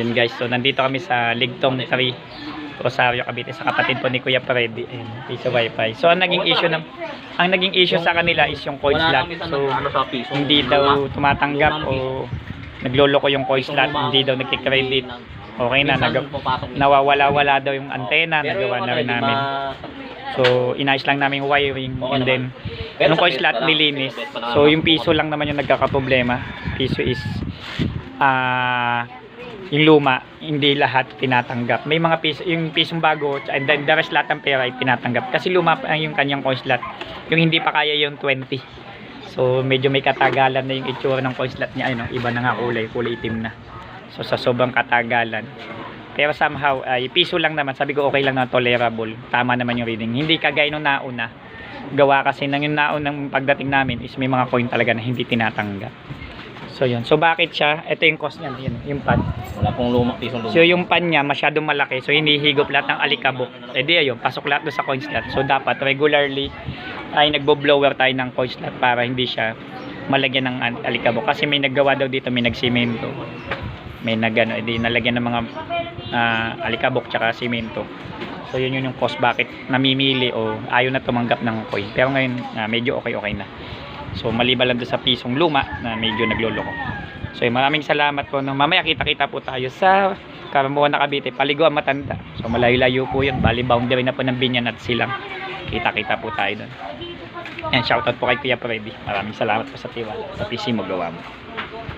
Yan guys, so nandito kami sa Ligtong 3, Rosario, Cavite, sa kapatid po ni Kuya Freddy. Ayan, piso wifi. So ang naging issue sa kanila is yung coin slot. So hindi daw tumatanggap o nagloloko yung coin slot, hindi daw nagki-credit. Okay na, nawawala-wala daw yung antena, nagawa na rin namin. So inayos lang namin yung wiring, and then yung coin slot nilinis. So yung piso lang naman yung nagkakaproblema. Piso is yung luma, hindi lahat tinatanggap. May mga piso, yung pisong bago, and then the rest lahat ng pera ay tinatanggap. Kasi luma pa yung kanyang coin slot. Yung hindi pa kaya yung 20. So medyo may katagalan na yung itsura ng coin slot niya. Ayun, iba na nga kulay itim na. So sa sobrang katagalan. Pero somehow, ay piso lang naman. Sabi ko okay lang na, tolerable. Tama naman yung reading. Hindi kagaya nung nauna. Gawa kasi nang yung naunang pagdating namin is may mga coin talaga na hindi tinatanggap. So yun. So bakit siya? Ito yung cost niya. Yun, yung pan. Wala pong pisong luma. So yung pan niya masyadong malaki. So hindi higop lahat ng alikabok. Eh di ayun, pasok lahat doon sa coin slot. So dapat regularly ay nagbo-blower tayo ng coin slot para hindi siya malagyan ng alikabok. Kasi may naggawa daw dito, may nagsimento. May nagano, edi nalagyan ng mga alikabok tsaka simento. So yun yung cost bakit namimili o ayaw na tumanggap ng coin. Pero ngayon medyo okay na. So maliban lang doon sa pisong luma na medyo nagloloko. So maraming salamat po. No? Mamaya kita-kita po tayo sa Karambuan na Cavite, Paliguan Matanda. So malayo-layo po yun. Bali boundary na po ng Binyan at Silang. Kita-kita po tayo doon. Yan, shoutout po kay Kuya Freddy. Maraming salamat po sa tiwala. Sa PC mo gawa mo.